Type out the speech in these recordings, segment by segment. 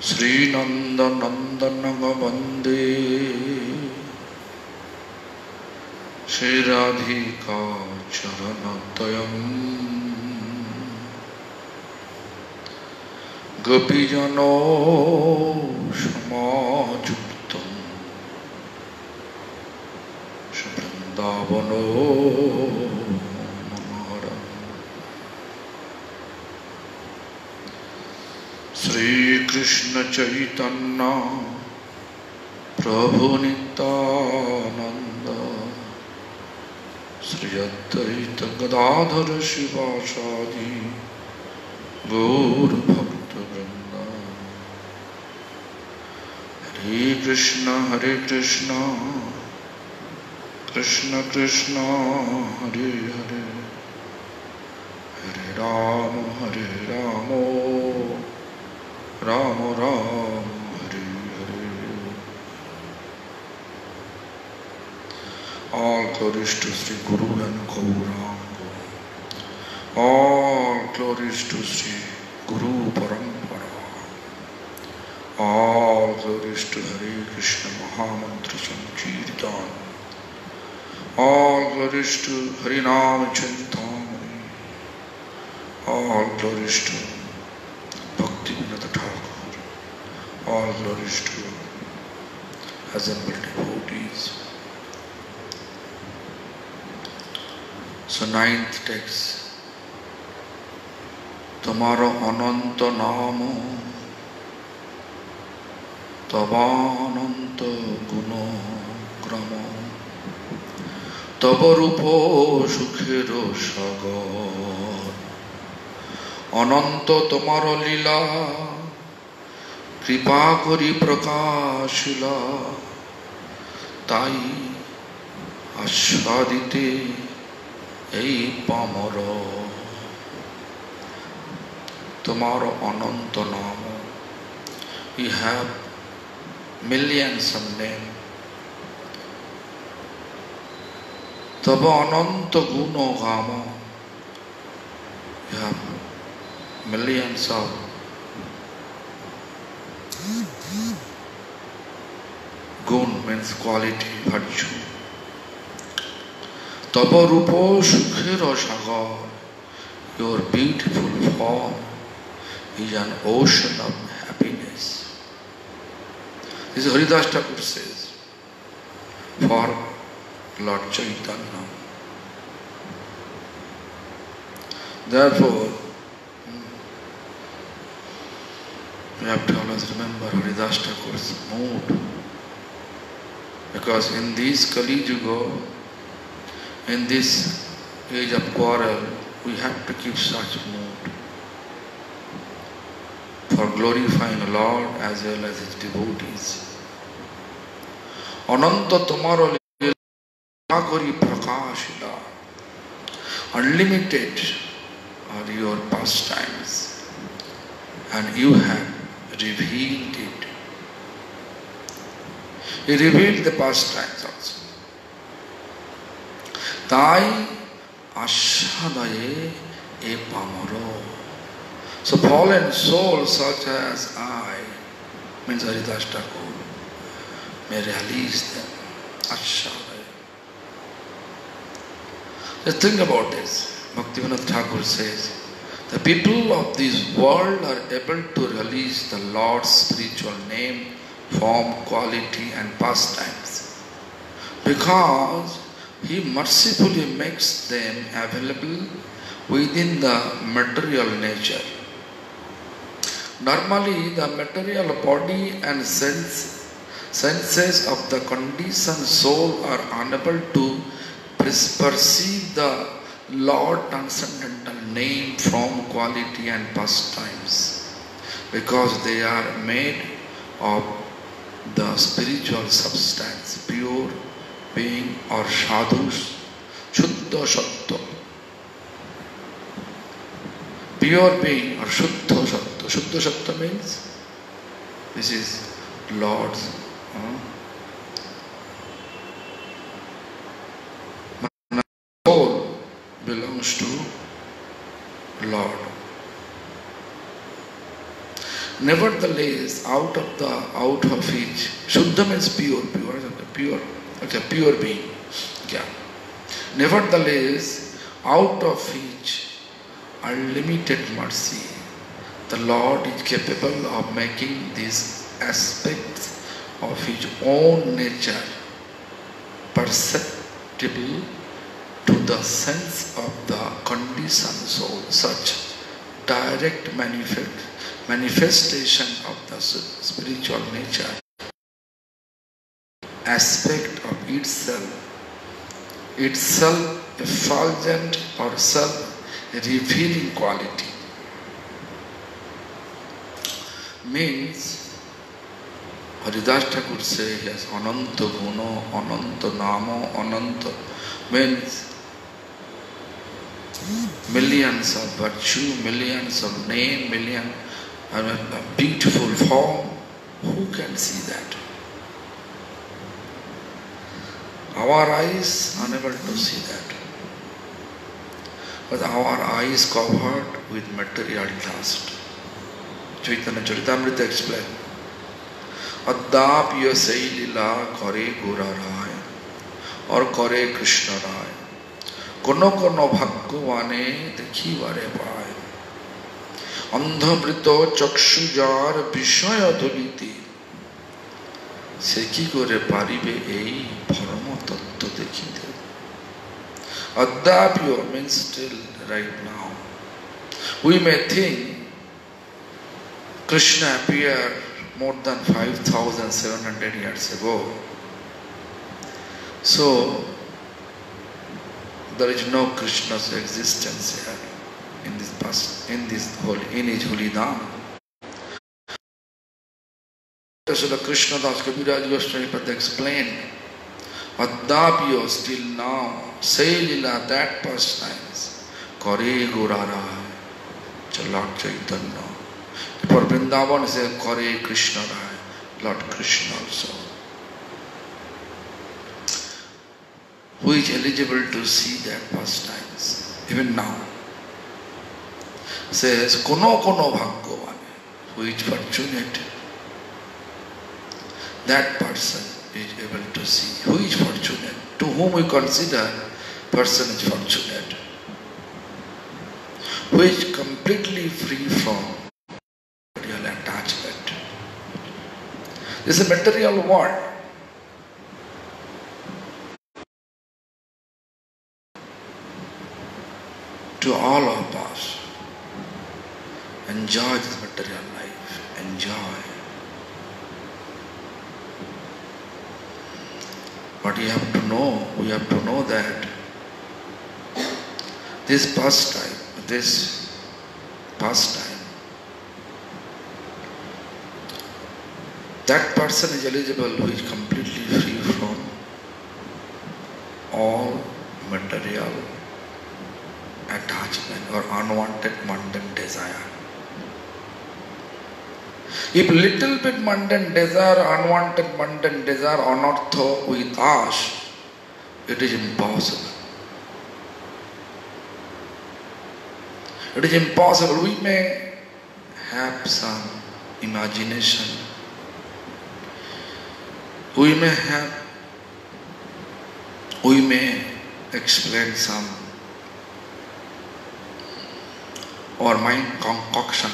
श्रीनंदनंदन वंदे श्रीराधिका चरणद्वयम् गोपीजनो समायुक्तं वृंदावनो मनोहरम् श्री कृष्ण चैतन्य प्रभु नित्यानंद श्री अद्वैत गदाधर शिवासादि गौर भक्त वृंद हरे Krishna Krishna Krishna Hare Hare Hare Ram Ram Ram Hare Hare. All glories to Sri Guru and Gauranga. All glories to Sri Guru Parampara. All glories to Hare Krishna Mahamantra Sankirtan. All glories to Harinam Chintamani. All glories to Bhaktivinoda Thakur. All glories to assembled devotees. So ninth text. Tomaro ananta namo tavananta guno gramo tabarupo sukhero sagar ananta tomaro lila kripa kori prakashila tai ashwadite এই পামর তোমার অনন্ত নাম. You have millions of names. তব অনন্ত গুণ গাম. You have millions of গুণ means quality, virtue. Tava rupo sukhera sagar, your beautiful form is an ocean of happiness. This Haridas Thakur says for Lord Chaitanya. Therefore, we have to always remember Haridas Thakur's mood, because in this Kali Yuga, in this age of quarrel, we have to keep such mood for glorifying Lord as well as His devotees. Ananta tomaro lila kori prakashila. Unlimited are your pastimes, and you have revealed it. He revealed the pastimes also. Tai ashadaye e pamaro. So fallen souls such as I, means Haridas Thakur, may release them. Ashadaye. Just think about this. Bhaktivinoda Thakur says, the people of this world are able to release the Lord's spiritual name, form, quality and pastimes because He mercifully makes them available within the material nature. Normally, the material body and senses of the conditioned soul are unable to perceive the Lord transcendental name, form, quality and pastimes because they are made of the spiritual substance, pure being or sadhus, shuddha sattva. Pure being or shuddha sattva. Shuddha sattva means this is Lord's. Soul belongs to Lord. Nevertheless, out of each, Shuddha means pure, okay, pure being. Yeah. Nevertheless, out of each unlimited mercy, the Lord is capable of making these aspects of His own nature perceptible to the sense of the conditioned soul. Such direct manifestation of the spiritual nature, aspect of itself effulgent or self-revealing quality, means Haridas Thakur says he has Ananta Guna, Ananta Nama, Ananta, means millions of virtue, millions of name, a beautiful form. Who can see that? Our eyes are unable to see that. But our eyes covered with material dust. Chaitanya Charitamrita explains, Adapya sei lila kare Gora Rai or kare Krishna Rai. Kono kono bhagavane dekhibare paye. Andhamrito chakshujar vishaya dhuliti. Se ki kore paribe ei bharama tattva dekhite. Adapya means still right now. We may think Krishna appeared more than 5,700 years ago. So, there is no Krishna's existence here in this past, in his holy Dham. So Krishna Das Kaviraj Goswami Pada explained, Adapyo still now, say lila that pastimes, Kare Gorara, Lord Chaitanya. For Vrindavan is a Kare Krishna Rai, Lord Krishna also. Who is eligible to see that pastimes, even now? Says, Kono Kono Bhagavane, who is fortunate. That person is able to see. Who is fortunate? To whom we consider person is fortunate. Who is completely free from material attachment. This is a material world. To all of us, enjoy this material life. Enjoy. But we have to know that this pastime, that person is eligible who is completely free from all material attachment or unwanted mundane desire. If little bit mundane desire, unwanted mundane desire are not thought with us, it is impossible. It is impossible. We may have some imagination. We may explain some or mind concoction.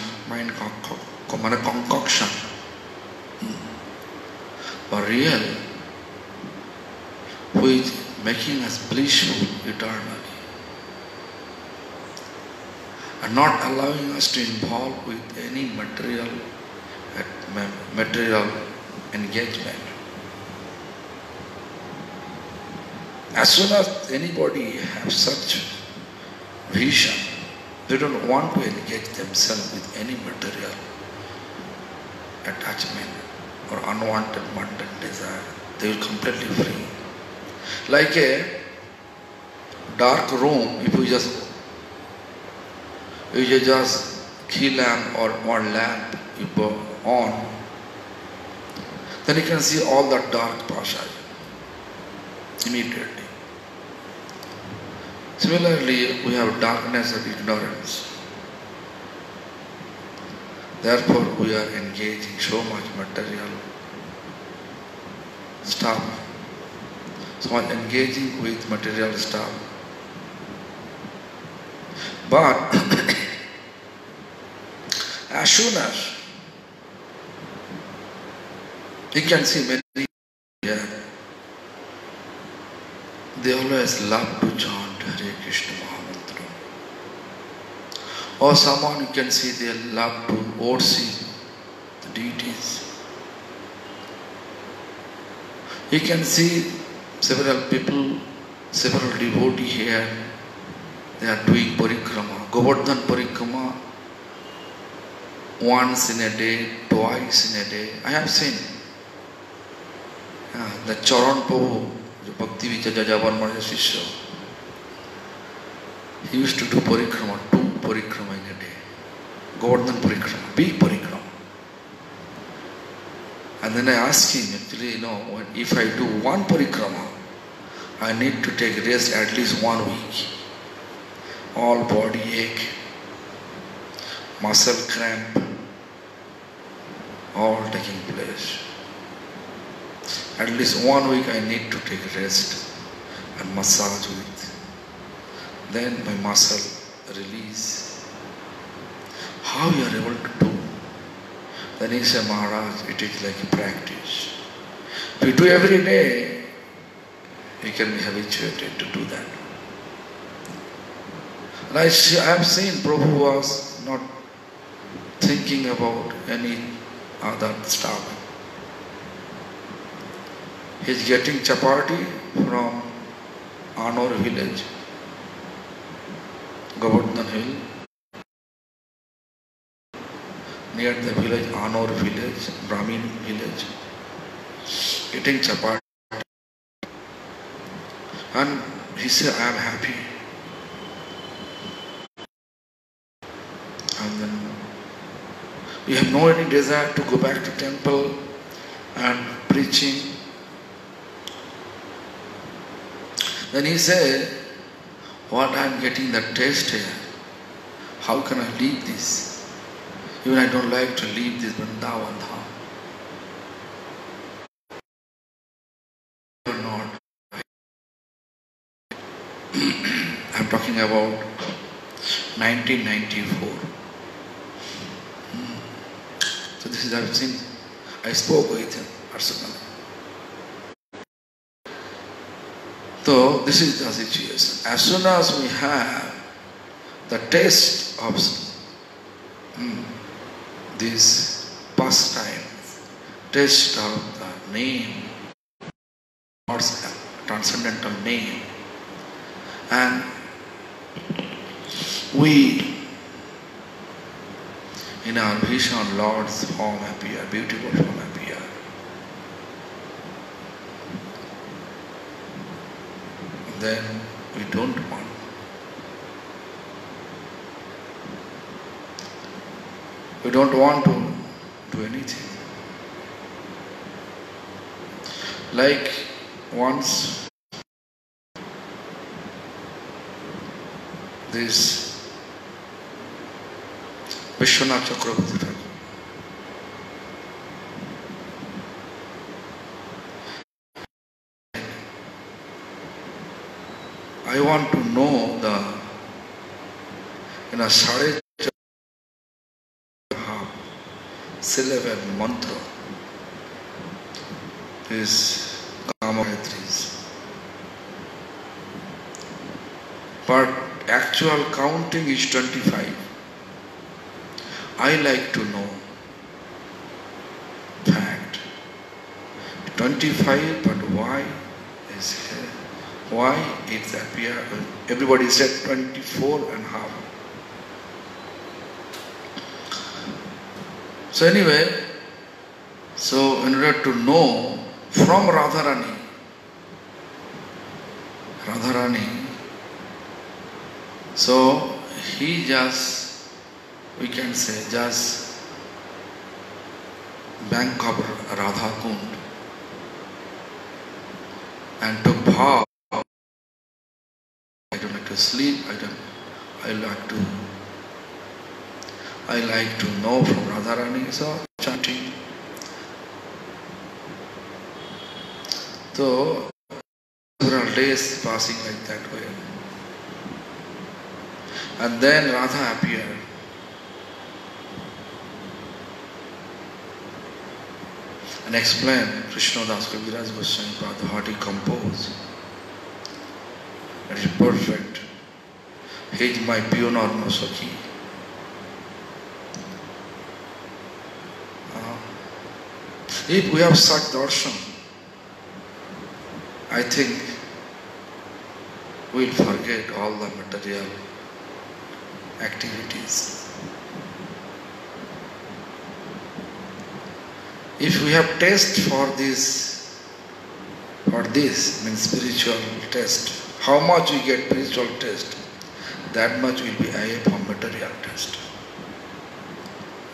But real, who is making us blissful eternally and not allowing us to involve with any material engagement. As soon as anybody has such vision, they don't want to engage themselves with any material attachment or unwanted mundane desire. They will completely free. Like a dark room, if you just key lamp or one lamp you put on, then you can see all the dark passage immediately. Similarly, we have darkness of ignorance. Therefore, we are engaging so much material stuff, so much engaging with material stuff. But as soon as you can see many here, they always love to chant Hare Krishna Mahamantra. Or someone you can see they love to worship the deities. You can see several people, several devotees here, they are doing parikrama, Govardhan parikrama, once in a day, twice in a day. I have seen the Charan Prabhu, Bhakti Vichara Jajavan Shishya. He used to do parikrama, 2 parikrama in a day. Govardhan parikrama, big parikrama. And then I asked him, actually, if I do 1 parikrama, I need to take rest at least 1 week. All body ache, muscle cramp, all taking place. At least 1 week I need to take rest and massage with. Then my muscle release. How you are able to do? Then he said, Maharaj, it is like a practice. If you do every day, you can be habituated to do that. And I have seen Prabhu was not thinking about any other stuff. He is getting chapati from Anor village, Govardhan Hill, near the village, Anor village, Brahmin village, eating chapati. And he said, I am happy. And then we have no any desire to go back to temple and preaching. Then he said, what I am getting the taste here, how can I leave this? Even I don't like to leave this Vrindavan Dham. Or not. I am talking about 1994. So this is I've seen. I spoke with him personally. So this is the situation. As soon as we have the taste of this pastime, taste of the name, God's transcendental name, and we in our vision Lord's form appear, beautiful form appear. Then we don't want. We don't want to do anything. Like once this Vishwanath Chakravarti Thakur, I want to know the Sade syllable mantra is Kamagatris. But actual counting is 25. I like to know fact. 25, but why is here? Why it's appear? Everybody said 24 and half. So anyway, so in order to know from Radharani, so he just, we can say, just bank of Radha Kund and took bhav. I don't like to sleep, I like to I like to know from Radharani, so chanting. So several days passing like that way. And then Radha appeared. And explained Krishnadas Kaviraj Goswami Pada what he composed. It is perfect. He is my Pionorma Sakhi. If we have such darshan, I think we will forget all the material activities. If we have taste for this means spiritual test, how much we get spiritual test, that much will be away from material test.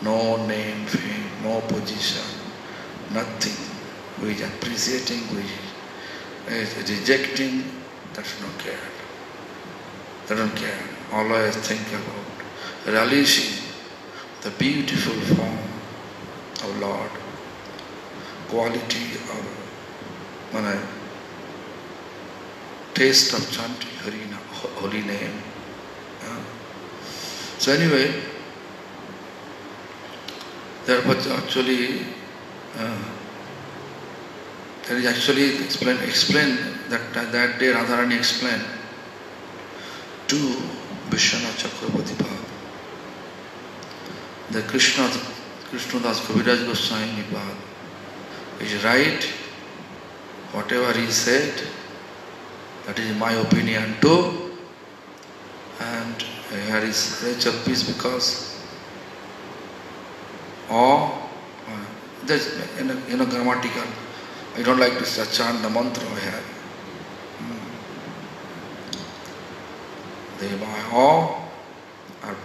No name, fame, no position, nothing. We are appreciating, we are rejecting, that's not care. They don't care. Always think about relishing the beautiful form of Lord, quality of taste of chanting holy name. So anyway, there was actually there is actually explained that day Radharani explained to Vishwanath Chakravarti Bhava the Krishnadas Kaviraj Goswami Bhava is right. Whatever he said, that is my opinion too. And here is rich of peace because there's grammatical. I don't like to chant the mantra here. They by or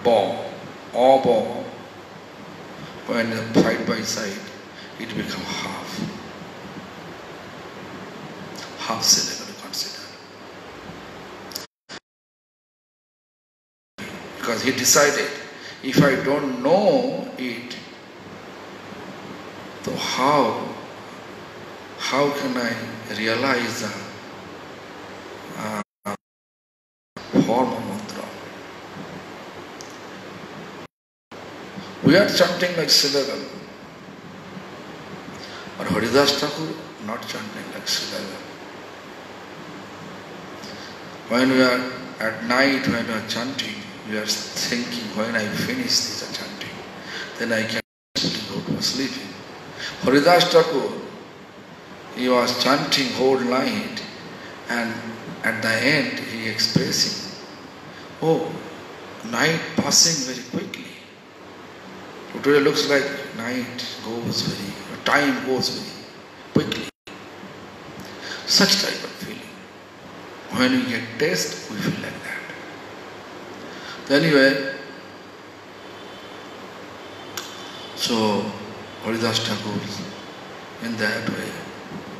bo. Or bo. When side by side, it becomes half. Half syllable to consider. Because he decided, if I don't know it, so how can I realize the form of mantra? We are chanting like syllable, but Haridas Thakur not chanting like syllable. When we are at night, when we are chanting, we are thinking, when I finish this chanting, then I can go to sleeping. Haridas Thakur, he was chanting whole night, and at the end he expressing, oh, night passing very quickly. Today looks like time goes very quickly. Such type of feeling. When we get taste, we feel like that. Anyway, so Haridas Thakur in that way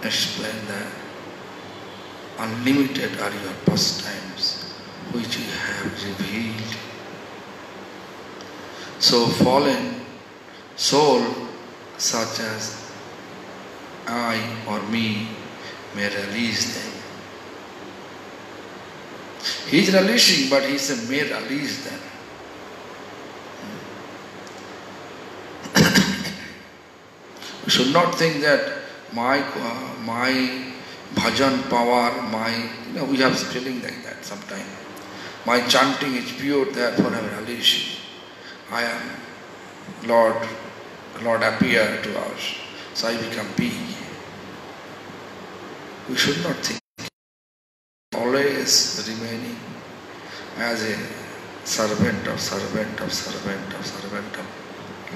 explain that unlimited are your pastimes which you have revealed. So fallen soul such as I or me may release them. He is releasing, but he said may release them. We should not think that my bhajan power, we have feeling like that sometimes. My chanting is pure, therefore I am releasing. I am Lord appear to us, so I become big. We should not think. Always remaining as a servant of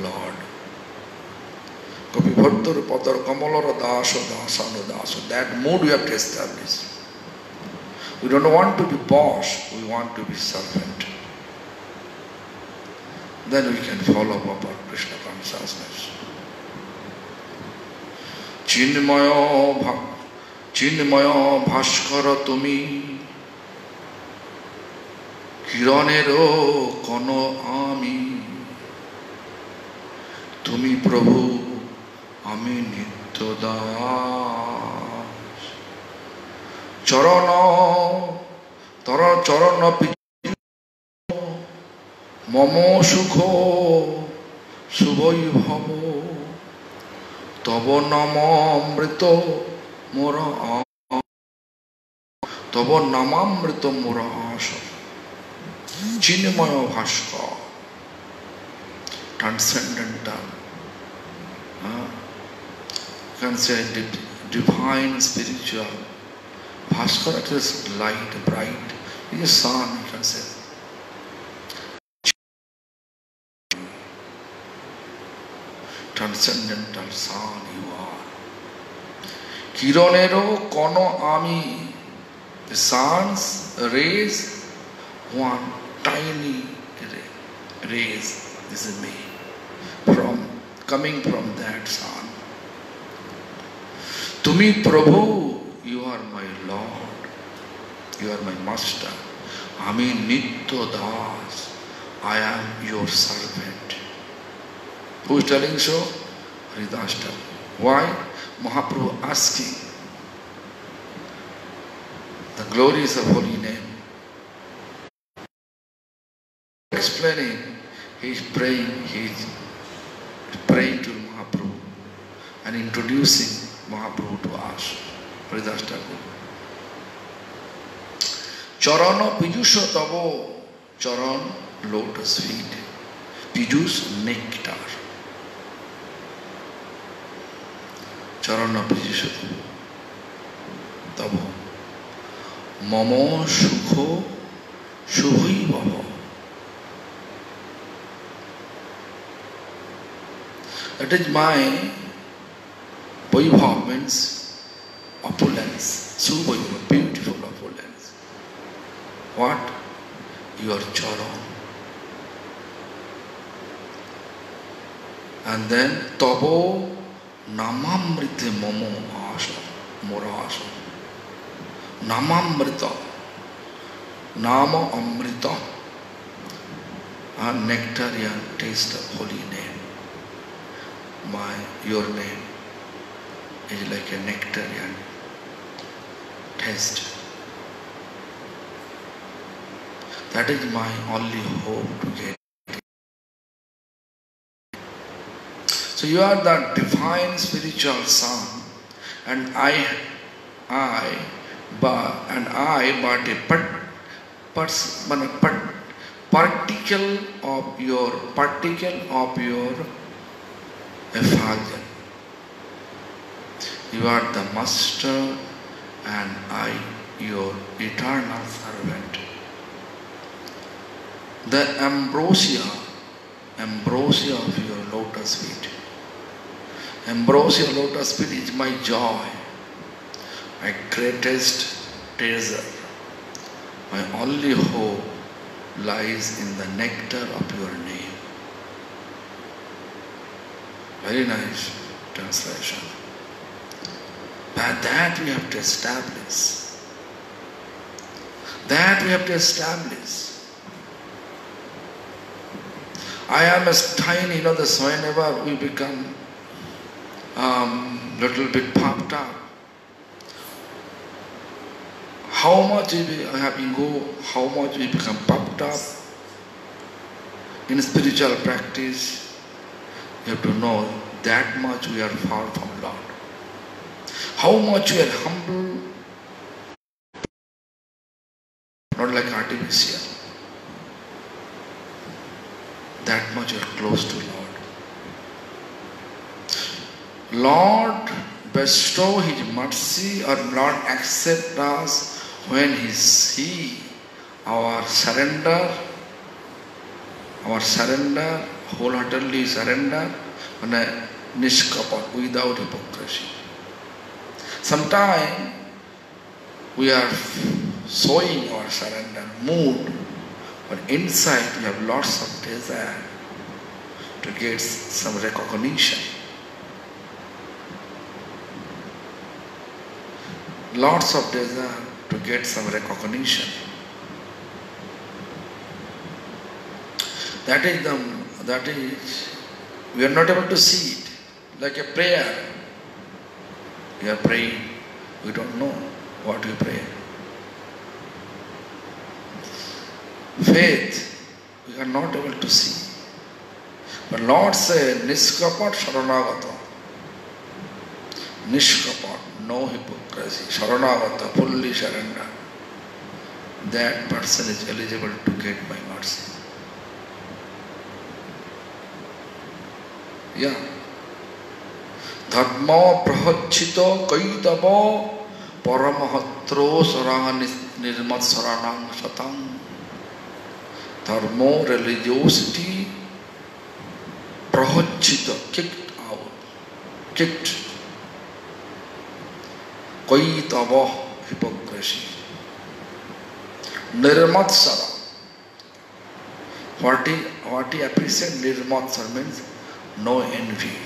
Lord. Kapibhattar Padar Kamalara Daso. That mood we have to establish. We don't want to be boss, we want to be servant. Then we can follow up our Krishna consciousness. Chinmaya Bhaskara Tumi Kiranero Kono Ami তুমি প্রভু আমি নিত্য দাস, চরণ তর চরণ মম সুখ শুভৈভব, তব নম অমৃত মোর, তব নামামৃত মোর আশ। চিন্ময় ভাস্কর, transcendental, you can say divine, spiritual. Bhaskara is light, bright. It is sun, you can say. Transcendental sun you are. Kironero kono ami, the sun's rays, one tiny rays. This is me, coming from that sun. Tumi Prabhu, you are my Lord, you are my Master. Ami Nitya Das, I am your servant. Who is telling so? Haridas telling. Why? Mahaprabhu asking the glories of holy name. Explaining, he is praying to Mahaprabhu and introducing Mahaprabhu to us. Haridas Thakur. Charana Pijusha Tavo, Charan lotus feet, Pijus nectar. Charana Pijusha Tavo, Mamo Sukho Shubhi Bhava. That is my Vaibhav, means opulence, Subhaiva, beautiful opulence. What? Your charan. And then Tabo Namamrita Momo Asha, Morasha. Namamrita, Nama Amrita, a nectarian taste of holy name. Your name is like a nectarian taste. That is my only hope to get. So you are the divine spiritual son, and I but a particle of your effulgence. You are the master and I your eternal servant. The ambrosia of your lotus feet. Ambrosia lotus feet is my joy, my greatest treasure. My only hope lies in the nectar of your name. Very nice translation. But that we have to establish. I am as tiny, this whenever we become little bit puffed up. How much we have ego, how much we become puffed up in spiritual practice, you have to know that much we are far from Lord. How much we are humble, not like artificial. That much we are close to Lord. Lord bestow His mercy or Lord accept us when He see our surrender, wholeheartedly surrender, nishkapan, without hypocrisy. Sometimes we are showing our surrender mood, but inside we have lots of desire to get some recognition. Lots of desire to get some recognition. That is We are not able to see it. Like a prayer. We are praying. We don't know what we pray. Faith, we are not able to see. But Lord said, Niskapat Sharanagata. Niskapat, no hypocrisy. Sharanagata, fully surrender. That person is eligible to get my mercy. Yeah. Dharma prahachito kaitavo paramahatro sarang nirmat saranang satang. Dharma, religiosity, prahachita, kicked out, kicked. Kaitavo, hypocrisy. Nirmatsara. What he appreciates Nirmatsara means no envy.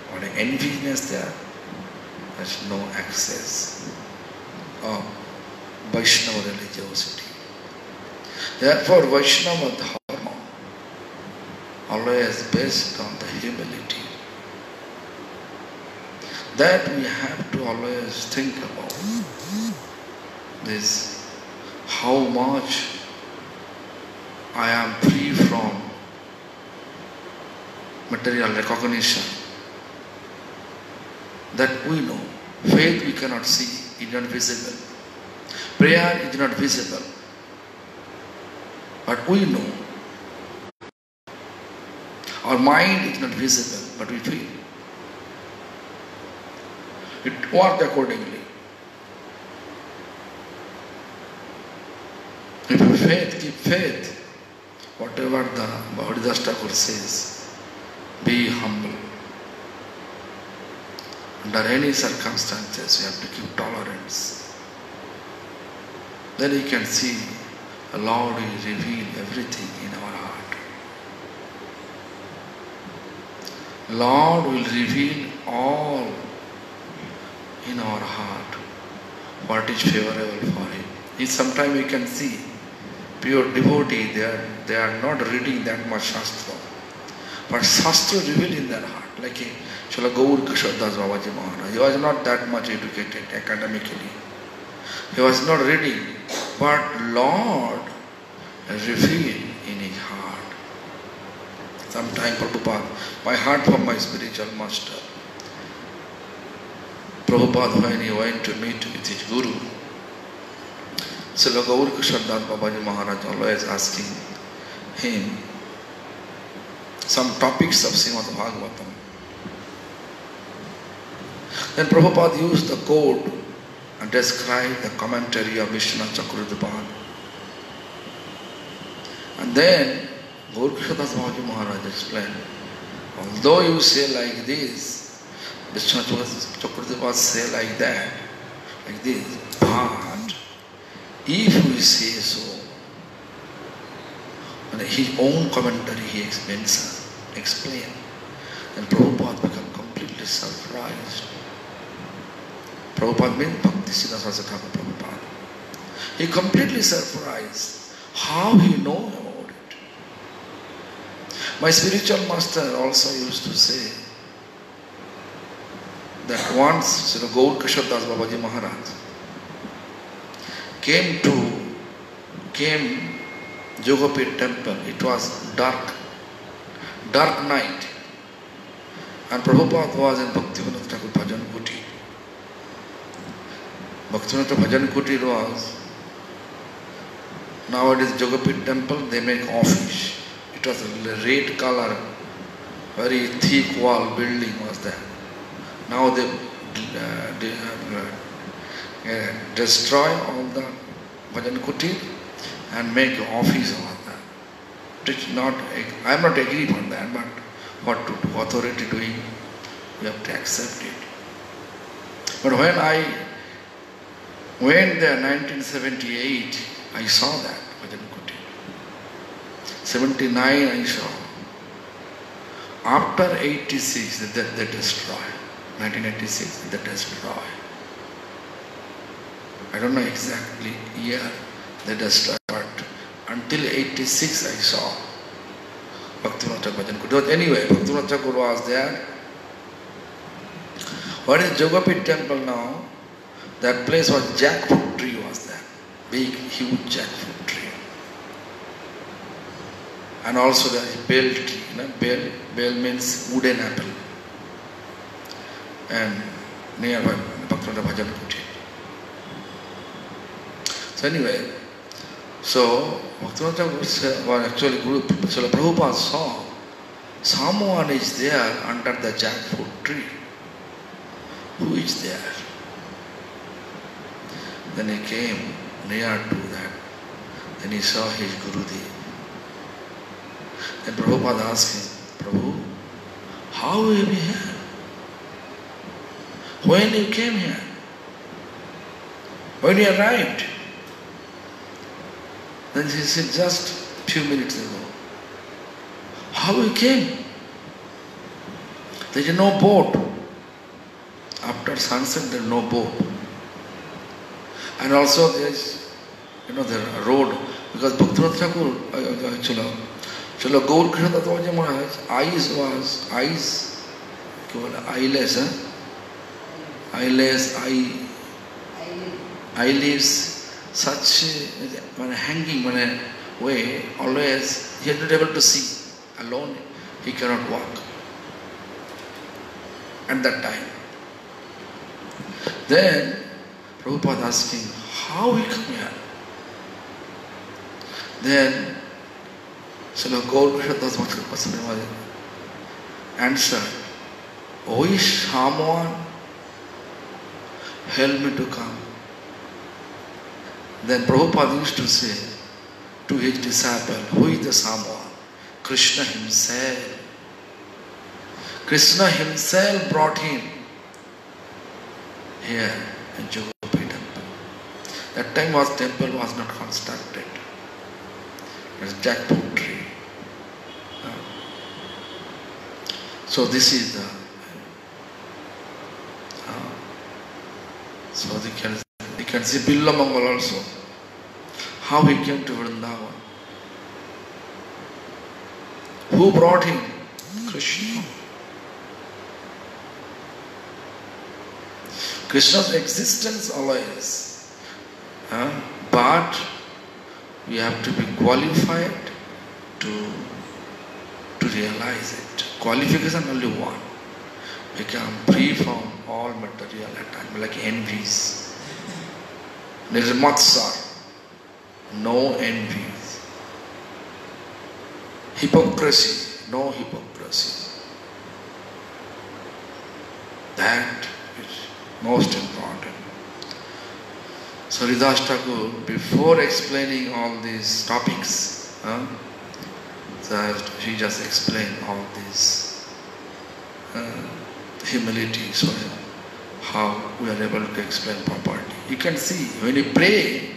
What an enviness there, there's no access of Vaishnava religiosity. Therefore, Vaishnava Dharma always based on the humility. That we have to always think about this. How much I am free from material recognition. That we know. Faith we cannot see, it is not visible. Prayer is not visible. But we know. Our mind is not visible, but we feel. It works accordingly. If you faith, keep faith. Whatever the Bhagavad Thakur says, be humble. Under any circumstances, you have to keep tolerance. Then you can see the Lord will reveal everything in our heart. Lord will reveal all in our heart what is favorable for Him. Sometimes we can see pure devotee, they are not reading that much Shastra. But Shastra revealed in their heart. Like Srila Gaur Kishore Das Babaji Maharaj. He was not that much educated academically. He was not reading. But Lord revealed in his heart. Sometime Prabhupada, my heart from my spiritual master. Prabhupada, when he went to meet with his Guru, Srila Gaur Kishore Das Babaji Maharaj always asking him some topics of Srimad Bhagavatam. Then Prabhupada used the code and described the commentary of Vishwanath Chakravartin. And then Gaur Kishore Das Babaji Maharaj explained, although you say like this, Vishwanath Chakravartin say like that, like this, but if we say so, and his own commentary he explained, then Prabhupada became completely surprised. Prabhupada means Bhakti Siddhanta Saraswati Thakur Prabhupada. He completely surprised how he know about it. My spiritual master also used to say that once Srila Gaur Kishore Das Babaji Maharaj came Jogapet temple. It was dark night, and Prabhupada was in Bhaktivinoda Thakur Bhajan Kuti. Bhaktivinoda Bhajan Kuti was, nowadays Jogapet temple, they make office. It was a red color, very thick wall building was there. Now they destroy all the Bhajan Kuti and make office over that. It's not, I am not agreed on that, but what to do, authority doing, you have to accept it. But when I went there 1978, I saw that Bhajan Kuti. 79 I saw. After 86, they destroy. 1986, they destroy. I don't know exactly year they destroyed, but until 86 I saw Bhaktivinoda Thakur bhajan could do it. Anyway, Bhaktivinoda Thakur was there. What is Jogapit temple now? That place was jackfruit tree was there. Big, huge jackfruit tree. And also there is bell tree. Bell means wooden apple. And nearby Bhaktivinoda bhajan kuti. So anyway, so Bhaktivinoda Thakur was actually Guru Srila Prabhupada saw someone is there under the jackfruit tree. Who is there? Then he came near to that. Then he saw his Gurudev. Then Prabhupada asked him, Prabhu, how are you here? When you came here? When you arrived? Then he said, just a few minutes ago. How you came? There is no boat. After sunset, there is no boat. And also there is, the road, because Bhaktivinoda Thakur, Chalo Gaur Krishna Tattva Maharaj, eyeless, such hanging way, always he had not able to see. Alone, he cannot walk. At that time. Then Prabhupada asked him, how he come here? Then Srila Gaur Krishna Tattva answered, who is someone help me to come? Then Prabhupada used to say to his disciple, who is the someone? Krishna himself. Krishna himself brought him here in Jogopi temple. That time temple was not constructed. It was jackfruit tree. So this is the so you can see Billa Mangal also. How he came to Vrindavan. Who brought him? Krishna. Krishna's existence always. But we have to be qualified to realize it. Qualification only one. Become free from all material attachment, like envies. Nirmatsar. No envies. Hypocrisy. No hypocrisy. That is most important. So Haridas Thakur, before explaining all these topics, he just explained all this humility, so how we are able to explain properly. You can see when you pray,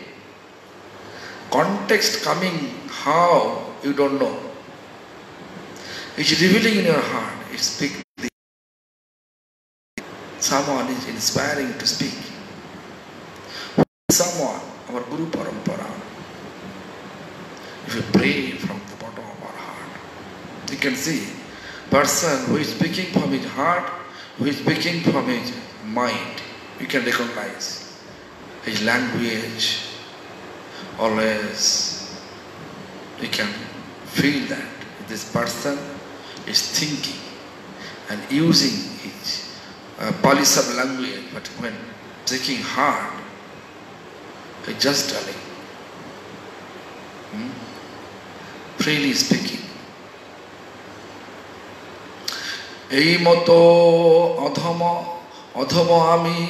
context coming, how you don't know. It's revealing in your heart. It speaks. Someone is inspiring to speak. Someone, our Guru Parampara. If we pray from the bottom of our heart, you can see person who is speaking from his heart, who is speaking from his mind. You can recognize his language. Always you can feel that this person is thinking and using his Palisab language, but when speaking hard, he's just telling, freely speaking. এই মতো অধম আমি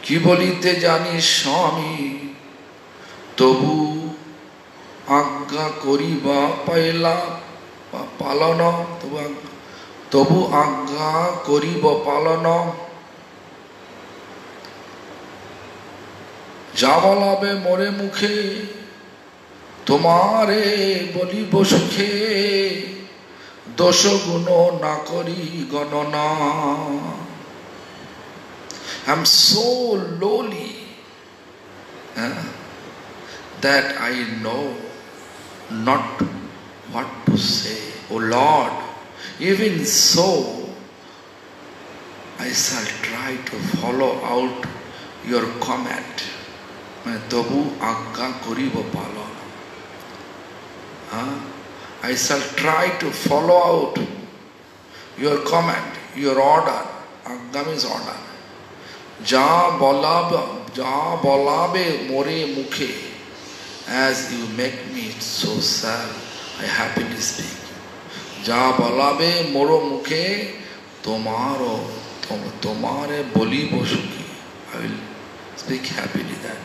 কি বলিতে জানি স্বামী তবু আজ্ঞা করিবা পাইলা পালন তবু আজ্ঞা করিব পালন যা বলাবে মোরে মুখে তোমারে বলিব সুখে দোষ গুণ না করি গণনা I'm so lowly that I know not what to say. Oh Lord, even so, I shall try to follow out your command. Tabu agga koribo palon. I shall try to follow out your command, your order. Agga means order. Ja bolabe more mukhe. As you make me so sad, I happily speak. Ja bolabe moro mukhe tomare bolibo sukhi. I will speak happily then.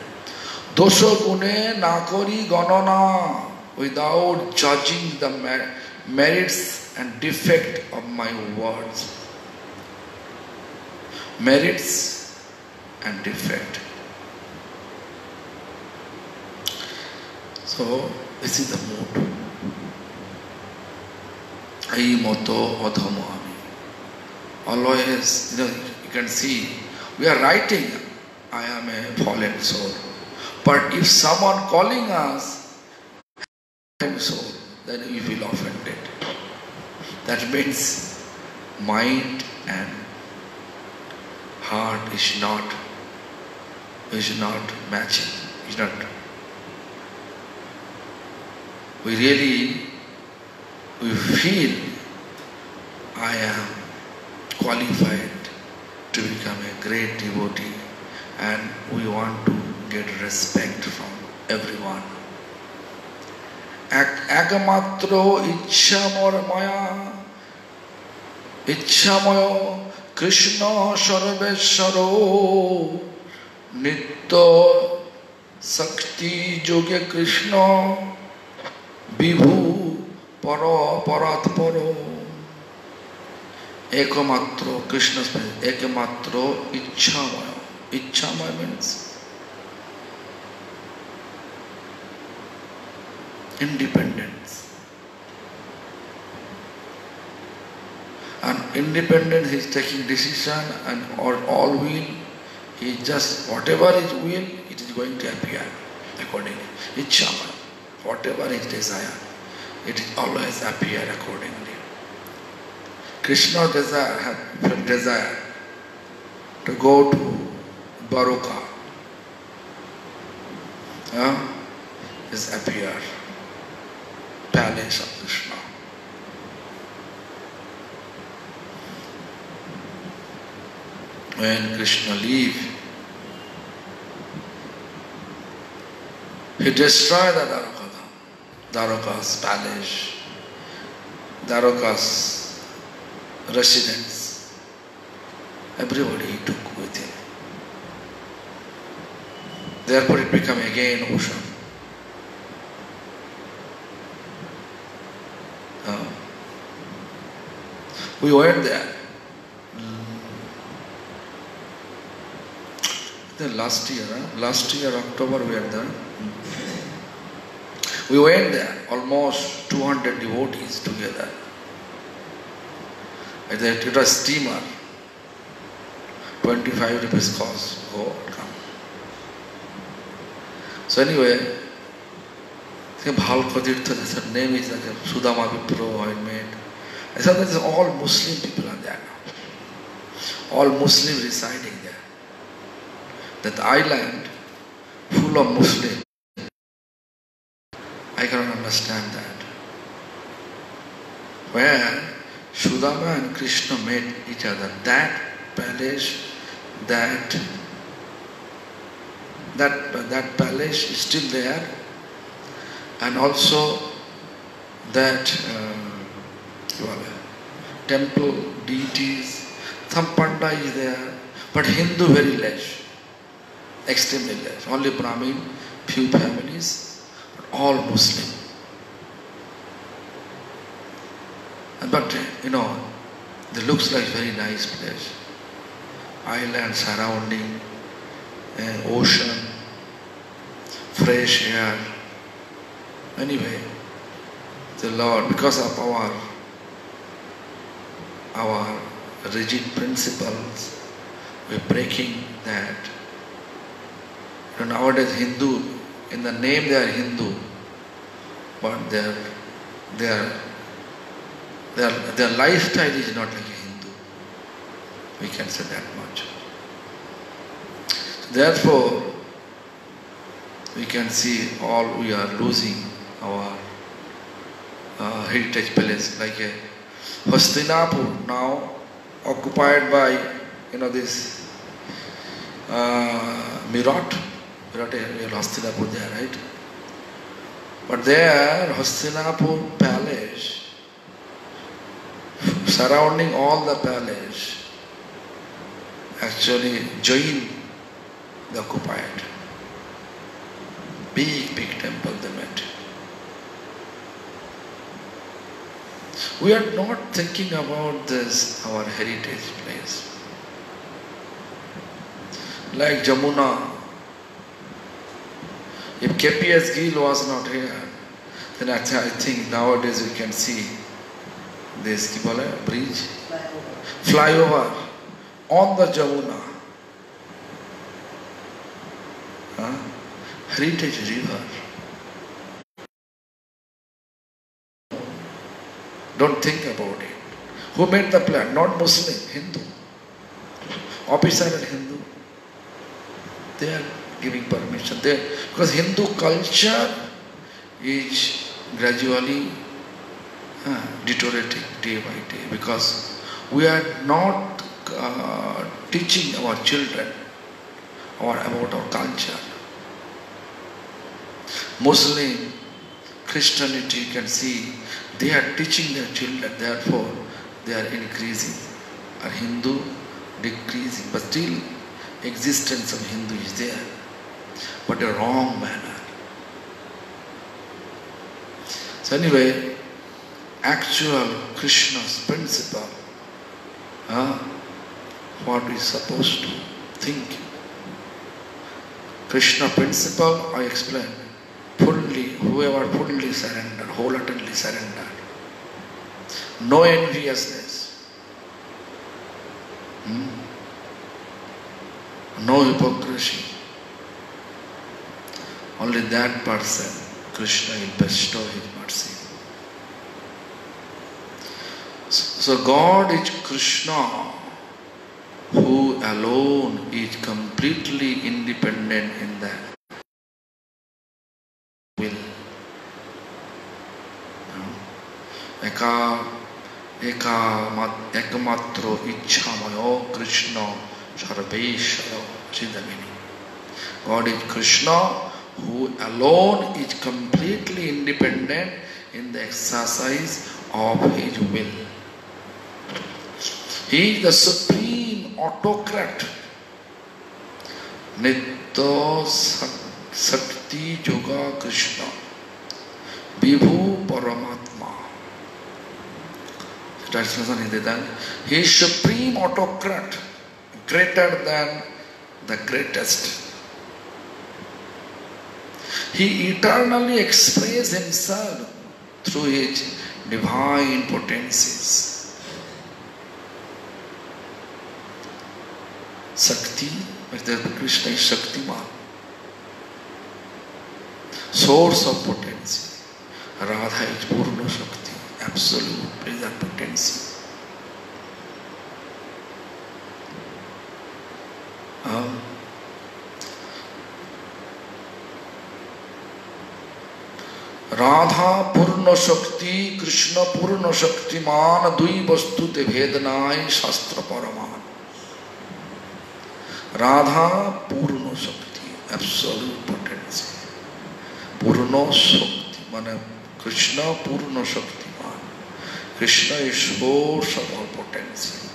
Dosho gune nakori ganana, without judging the merits and defect of my words. Merits and defect. So this is the mood. Ai moto adhamo ami. Always, you can see, we are writing, I am a fallen soul. But if someone calling us fallen soul, then we feel offended. That means mind and heart is not matching. Is not. We feel I am qualified to become a great devotee, and we want to get respect from everyone. Agamatro Icchamoyo Krishna Sarveshwaro Nitya Sakti Yoga Krishna Vibhu Paratparo. Ekamatro, Krishna says, Ekamatro Icchamoyo. Icchamoyo means independence. And independent, he is taking decision and all will, he just, whatever his will, it is going to appear accordingly. Icchamoyo, whatever his desire, it is always appear accordingly. Krishna desire to go to Dwarka, is appear, palace of Krishna. When Krishna leaves, he destroyed the Dwarka's palace, Dwarka's residence. Everybody he took with him. Therefore it became again ocean. We went there. Then last year October we were there. We went there, almost 200 devotees together. It was steamer, 25 rupees cost, go and come. So anyway, Bhalka Tirtha, her name is like Sudama Vipro, I made. I said that all Muslim people are there now. All Muslim residing there. That island full of Muslims. I cannot understand that. Where Sudama and Krishna met each other. That palace, that palace is still there, and also that temple, deities, some panda is there, but Hindu very less, extremely less. Only Brahmin, few families, but all Muslim. But it looks like very nice place. Island surrounding, ocean, fresh air. Anyway, the Lord, because of our rigid principles, we're breaking that. Nowadays Hindu, in the name they are Hindu, but their their lifestyle is not like a Hindu. We can say that much. Therefore, we can see all we are losing our heritage place, like a Hastinapur now occupied by this Meerut is Hastinapur there, right? But there, Hastinapur palace, surrounding all the palace, actually Jain they occupied. Big temple they made. We are not thinking about this, our heritage place. Like Jamuna, if KPS Gill was not here, then I think nowadays we can see this bridge, flyover on the Jamuna. Heritage river. Don't think about it. Who made the plan? Not Muslim, Hindu. Officer and Hindu. They are giving permission. Because Hindu culture is gradually deteriorating day by day. Because we are not teaching our children about our culture. Muslim, Christianity, you can see, they are teaching their children, therefore they are increasing. Or Hindu, decreasing. But still, existence of Hindu is there, but a wrong manner. So anyway, actual Krishna's principle, what we are supposed to think. Krishna principle, I explained. Whoever fully surrendered, wholeheartedly surrendered. No enviousness. No hypocrisy. Only that person, Krishna will bestow his mercy. So God is Krishna, who alone is completely independent in that will. Ekamatro Icchamayo Krishna Sarveshwaro. See the meaning. God is Krishna, who alone is completely independent in the exercise of his will. He is the supreme autocrat. Nitya Sakti Yoga Krishna Vibhu Paramatma. Translation is that he is supreme autocrat, greater than the greatest. He eternally expresses himself through his divine potencies. Sakti, Krishna is Shaktiman, source of potency. Radha is Purna Shakti, absolute present potency. Radha Purna Shakti, Krishna Purna Shaktiman, Dui Vastu Te Vedanai Shastra Paraman. Radha Purna Shakti, absolute potency. Purna Shakti, means Krishna Purna Shaktiman. Krishna is source of all potency.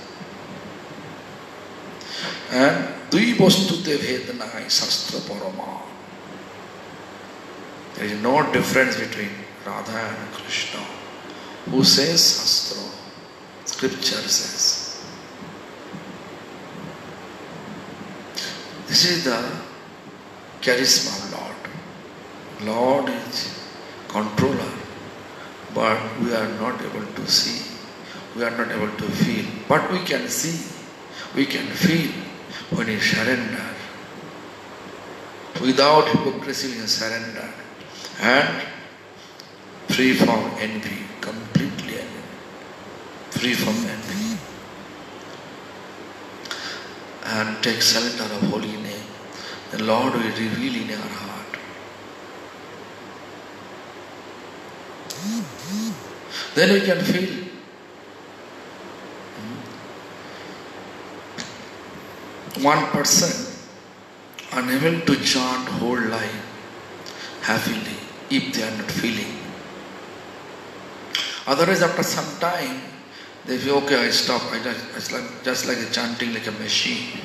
And Dui Vastu Te Vedanai Shastra Paraman. There is no difference between Radha and Krishna. Who says Shastra? Scripture says. This is the charisma of Lord. Lord is controller, but we are not able to see. We are not able to feel. But we can see, we can feel when he surrender. Without hypocrisy, he surrender. And free from envy, free from envy, and take shelter of holy name. The Lord will reveal in our heart. Then we can feel. One person unable to chant whole life happily if they are not feeling. Otherwise, after some time, they feel, okay, I stop. It's just like chanting like a machine.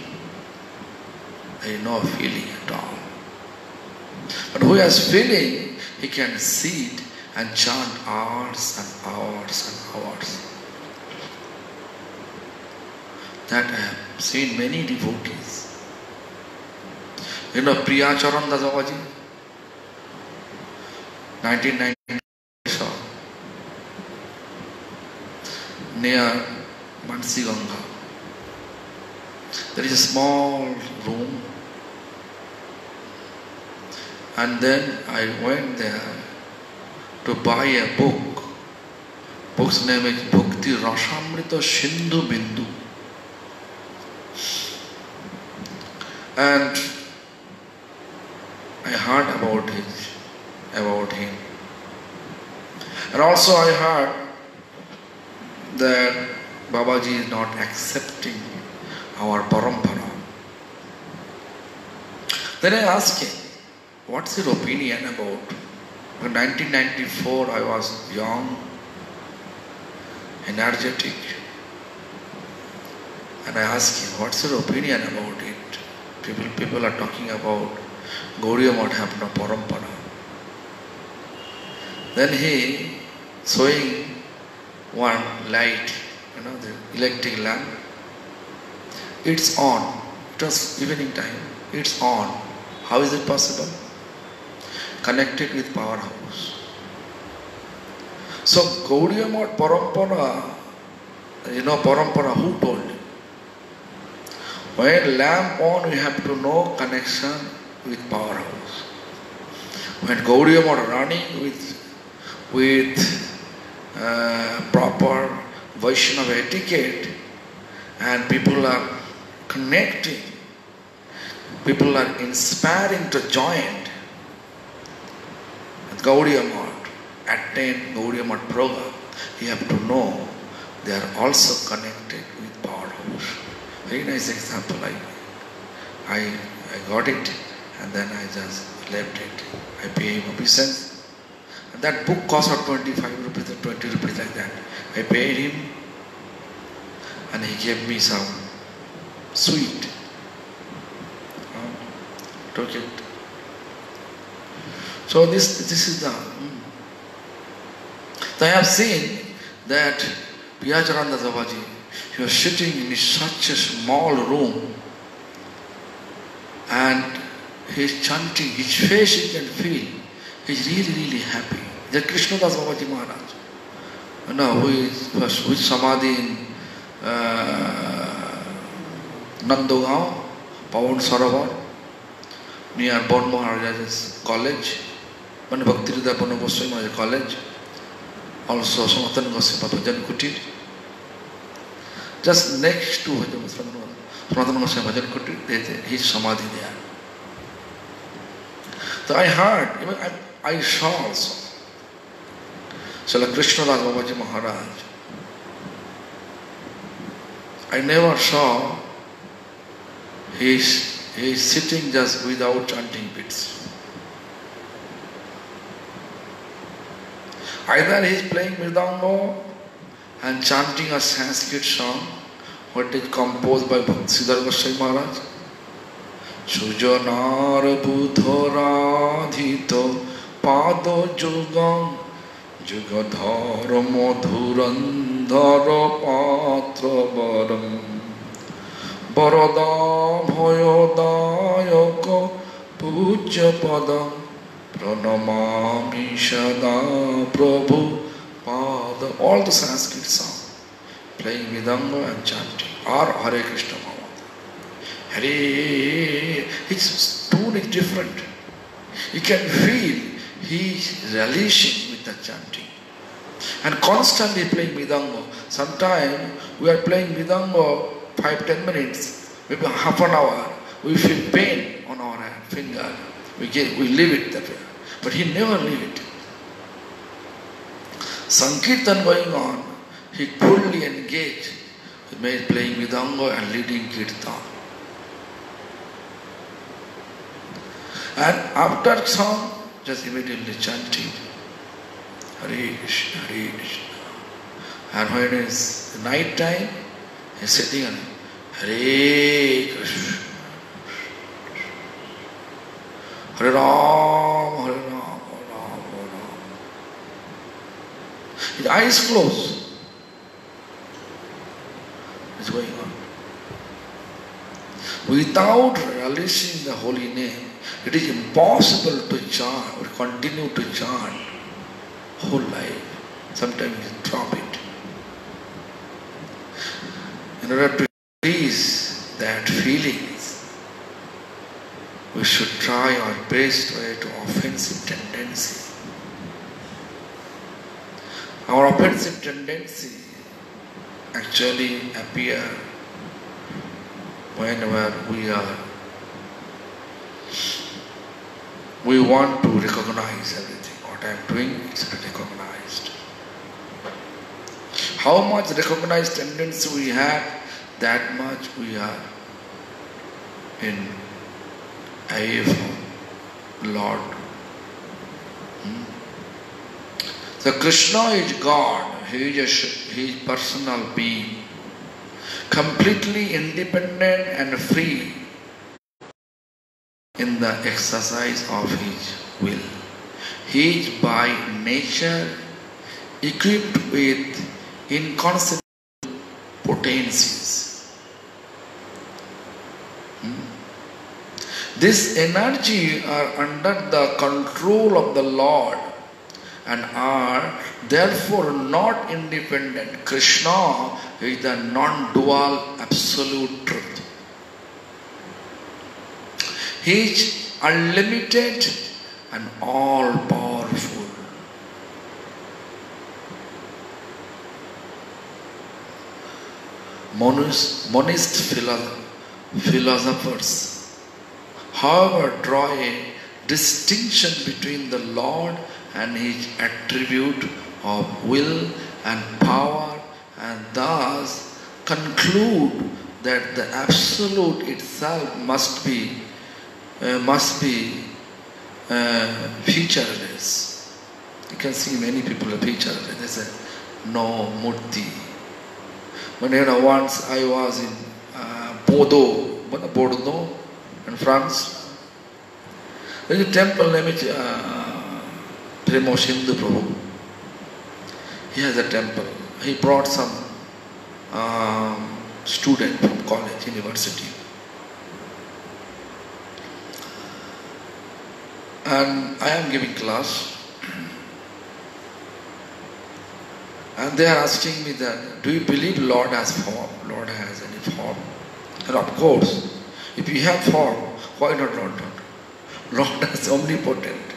There is no feeling at all. But who has feeling, he can sit and chant hours and hours and hours. That I have seen many devotees. You know Priya Charan Das Babaji? 1990 near Mansi Ganga. There is a small room, and then I went there to buy a book. Book's name is Bhakti Rasamrita Sindhu Bindu. And I heard about him. And also I heard that Babaji is not accepting our parampara. Then I asked him, what's your opinion about? In 1994 I was young, energetic. And I asked him, what's your opinion about it? People are talking about Gaudiya Math have no parampara. Then he showing one light, the electric lamp. It's on. It was evening time. It's on. How is it possible? Connected with powerhouse. So Gaudiya Math parampara, parampara, who told you? When lamp on, we have to know connection with powerhouse. When Gaudiya Math running with proper Vaishnava etiquette, and people are connecting, people are inspiring to join Gaudiya Math, attend Gaudiya Math program, you have to know they are also connected with powerhouse. Very nice example. I got it, and then I just left it. I pay him obeisance. And that book cost of 25 rupees or 20 rupees like that. I paid him, and he gave me some sweet. Took it. So this is the. I have seen that Priyacharan Das Babaji, he was sitting in such a small room, and he is chanting. His face you can feel. He is really happy. The Krishna Das Babaji Maharaj, who is with Samadhi in Nandogaon, Pawan Sarovar, near Bon Maharaja's college, Bhaktivedanta Purna Goswami Maharaj college, also Sanatana Goswami Bhajan Kutir. Just next to Sanatana Goswami Bhajan Kutir, there is his Samadhi there. So I heard, even I saw also. Srila Krishna Das Babaji Maharaj. I never saw he is sitting just without chanting bits. Either he is playing mridanga and chanting a Sanskrit song, what is composed by Bhaktisiddhar Goswami Maharaj. Sujanar budharadhito pado jugam jugadhara madhurandhara patra varam varada bhayodayaka puja padam pranamami sada prabhu pada. All the Sanskrit songs, playing mridanga and chanting, or Hare Krishna Mahamanta. Hare, his tone is different. You can feel he is relishing with the chanting. And constantly playing mridanga. Sometimes we are playing Mridanga 5-10 minutes, maybe half an hour. We feel pain on our hand, finger. We leave it that way. But he never leave it. Sankirtan going on, he fully engaged with playing Mridanga and leading Kirtan. And after song, just immediately chanting Hare Krishna, Hare Krishna. And when it's night time, he's sitting on Hare Krishna, Hare Ram, Hare Ram, Hare Ram, Hare Ram. His eyes closed. It's going on. Without relishing the holy name, it is impossible to chant or continue to chant whole life. Sometimes you drop it. In order to increase that feelings, we should try our best to offensive tendency. Our offensive tendency actually appear whenever we want to recognize everything. What I am doing is recognized. How much recognized tendency we have, that much we are in awe of Lord. So Krishna is God. He is personal being, completely independent and free in the exercise of his will. He is by nature equipped with inconceivable potencies. This energy are under the control of the Lord and are therefore not independent. Krishna is the non-dual absolute truth. He is unlimited and all-powerful. Monist philosophers, however, draw a distinction between the Lord and his attribute of will and power, and thus conclude that the absolute itself must be featureless. You can see many people are featureless. They say no murti. Once I was in Bordeaux in France. There is a temple named Premoshindu Prabhu. He has a temple. He brought some student from college, university. And I am giving class. And they are asking me that, do you believe Lord has form? Lord has any form? And of course, if you have form, why not Lord? Lord is omnipotent.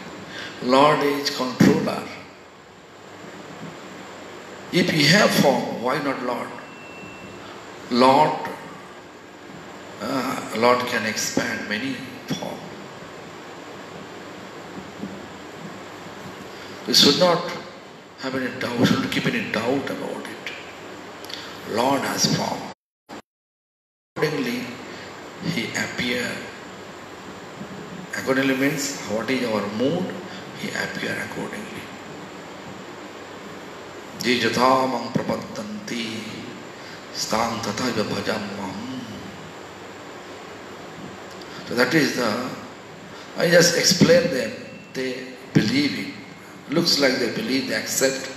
Lord is controller. If you have form, why not Lord? Lord can expand many forms. We should not have any doubt, we shouldn't keep any doubt about it. Lord has form. Accordingly, He appears. Accordingly means what is our mood, He appears accordingly. Je jathāmaṁ prapaddanti stāṁ tathaiva bhajamam. So that is the, I just explain them, they believe it. Looks like they believe, they accept.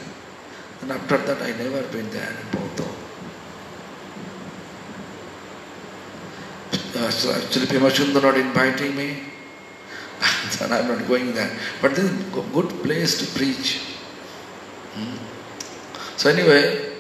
And after that I never been there in Porto. Actually Pemachunda not inviting me. And I'm not going there. But this is a good place to preach. So anyway,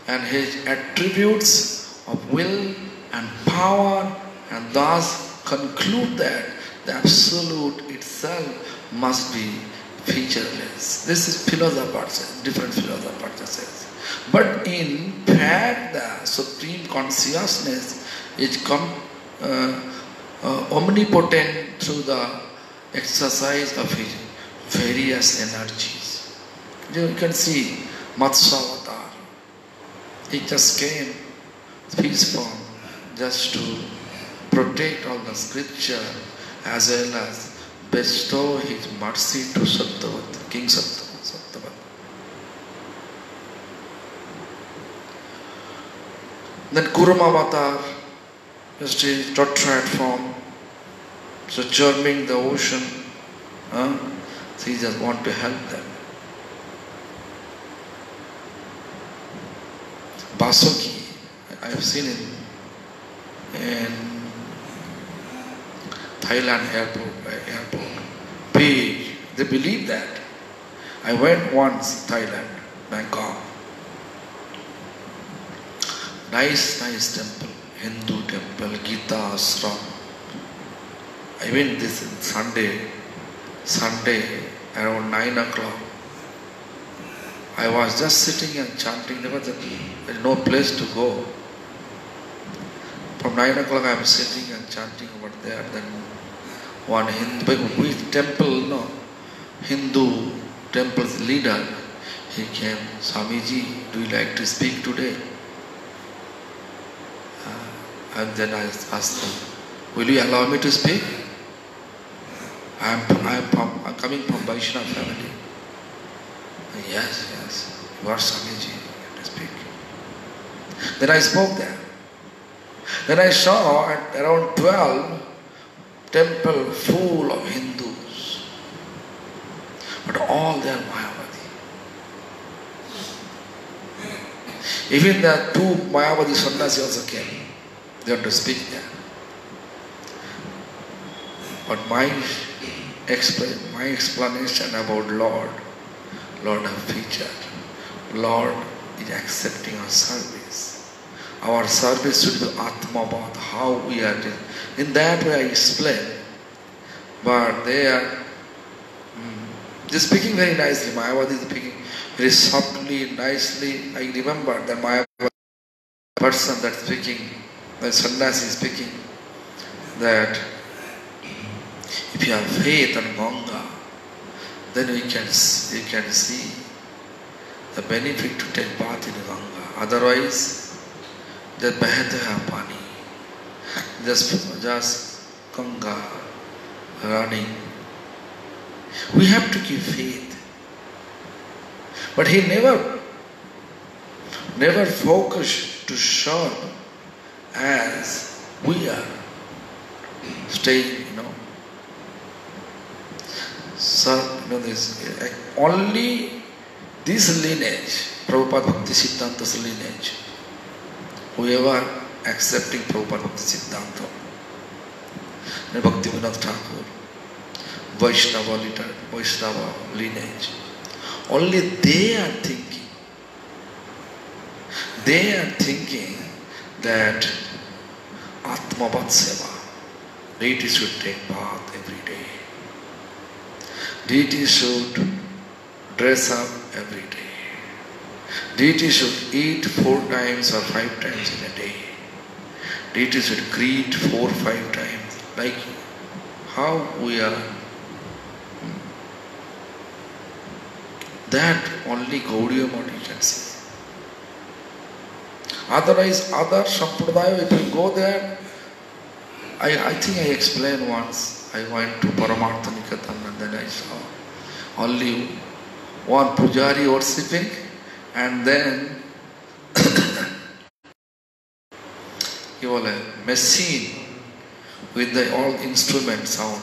and his attributes of will and power, and thus conclude that the absolute itself must be featureless. This is philosopher says, different philosopher says. But in fact, the Supreme Consciousness is omnipotent through the exercise of his various energies. You can see Matsya Avatar. He just came, his form, just to protect all the scripture as well as bestow his mercy to Satyavati, King Satyavati. Then Kurma Avatar, just his tetrad form, so charming the ocean, so he just want to help them. Vasuki, I have seen him in Thailand airport. Big, they believe that. I went once Thailand, Bangkok. Nice temple, Hindu temple, Gita Ashram. I went this Sunday around 9 o'clock. I was just sitting and chanting. There was no place to go. From 9 o'clock I was sitting and chanting over there. Then one Hindu temple's leader, he came, Swamiji, do you like to speak today? And then I asked him, will you allow me to speak? I'm coming from Vaishnava family. Yes, you are Swamiji, you have to speak. Then I spoke there. Then I saw at around 12, temple full of Hindus. But all they are Mayavadi. Even the two Mayavadi Sannyasi also came. They have to speak there. But my explanation about Lord have featured. Lord is accepting our service. Our service should be Atmabad, how we are doing. In that way I explain. But they are speaking very nicely. Mayavadi is speaking very softly, nicely. I remember the Mayavadi person that's speaking, the sannyasi is speaking, that if you have faith on Ganga, then you can see the benefit to take bath in Ganga. Otherwise, just bahte hai pani, just Ganga running. We have to keep faith. But he never focused to serve as we are staying, only this lineage, Prabhupada Bhakti Siddhanta's lineage, whoever accepting Prabhupada Bhakti Siddhanta, Bhaktivinoda Thakur, Vaishnava lineage, only they are thinking that Atmavat Seva, deity should take bath every day. Deity should dress up every day. Deity should eat 4 times or 5 times in a day. Deity should greet 4 or 5 times. Like how we are. That only Gaudiya Math can see. Otherwise, other Sampradaya, if you go there, I think I explained once. I went to Paramartha Niketan and then I saw only one pujari worshipping, and then he was a machine with the all instrument sound.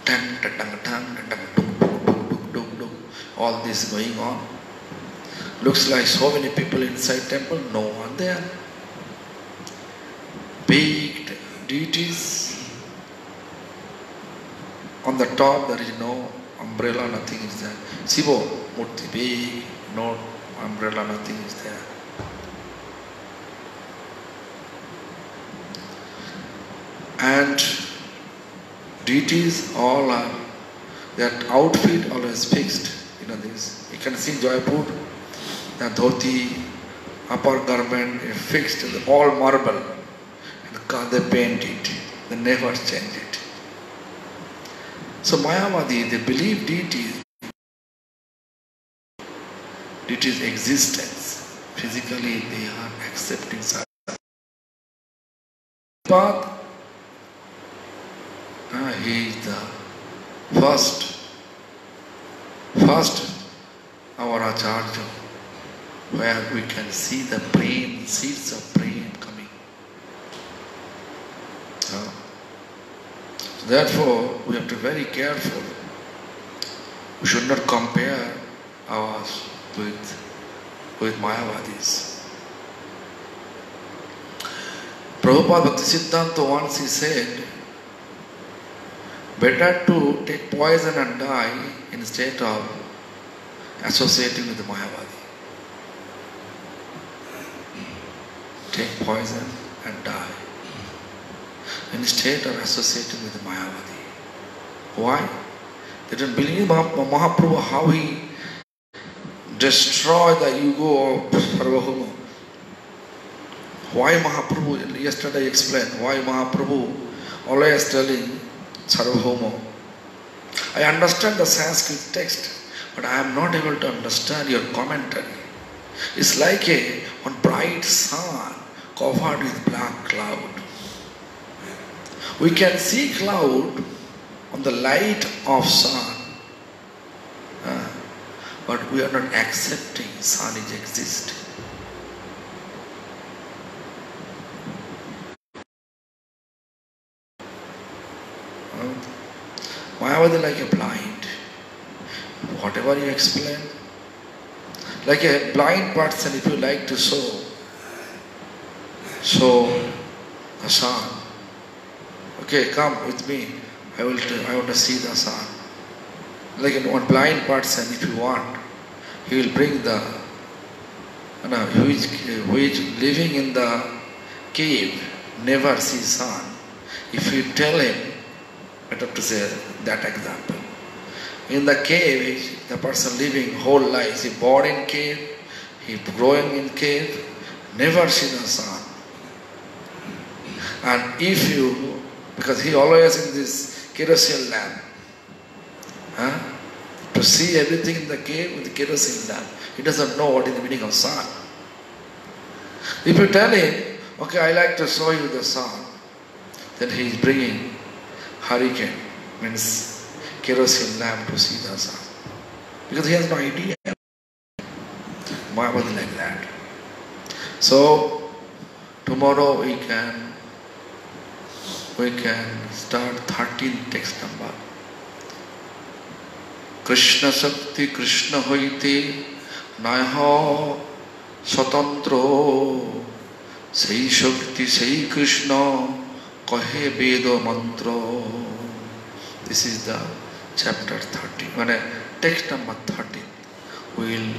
Tang, tang, tang, tang, tang, dum, dum, dum, dum, dum, dum. All this going on. Looks like so many people inside temple, no one there. Big deities. On the top there is no umbrella, nothing is there. Sivo Murti, big, no umbrella, nothing is there. And deities all are, that outfit always fixed. This. You can see Jaipur, the dhoti, upper garment is fixed, all marble, and they paint it. They never change it. So Mayavadi, they believe deity's existence. Physically, they are accepting such. But he is the first our Acharya, where we can see the prem, seeds of prem coming. Therefore, we have to be very careful. We should not compare ours with Mayavadis. Prabhupada Bhaktisiddhanta once he said, better to take poison and die instead of associating with the Mayavadi. Take poison and die instead of associating with the Mayavadi. Why? They don't believe Mahaprabhu, how he destroyed the ego of Sarvabhauma. Why Mahaprabhu, yesterday I explained, why Mahaprabhu always telling Sarvabhauma, I understand the Sanskrit text, but I am not able to understand your commentary. It's like one bright sun covered with black cloud. We can see cloud on the light of sun, but we are not accepting sun is existing. Mayavadi like a blind. Whatever you explain, like a blind person, if you like to sow the sun. Okay, come with me. I want to see the sun. Like one blind person, if you want, he will bring the, who is living in the cave, never see sun. If you tell him, better to say that example. In the cave, the person living whole life, he born in cave, he growing in cave, never see the sun. And if you, because he always in this kerosene lamp, to see everything in the cave with the kerosene lamp, he doesn't know what is the meaning of sun. If you tell him, okay, I like to show you the sun, then he is bringing hurricane, means kerosene lamp to see the sun. Because he has no idea. Mayavadi like that. So, tomorrow we can start 13th text number. Krishna Shakti Krishna hoite naha swatantro sei Shakti sei Krishna kahe Veda mantra. This is the chapter 30. Text number 30. We will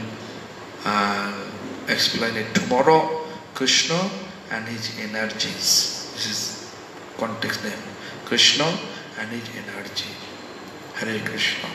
explain it tomorrow. Krishna and his energies. This is context name. Krishna and his energy. Hare Krishna.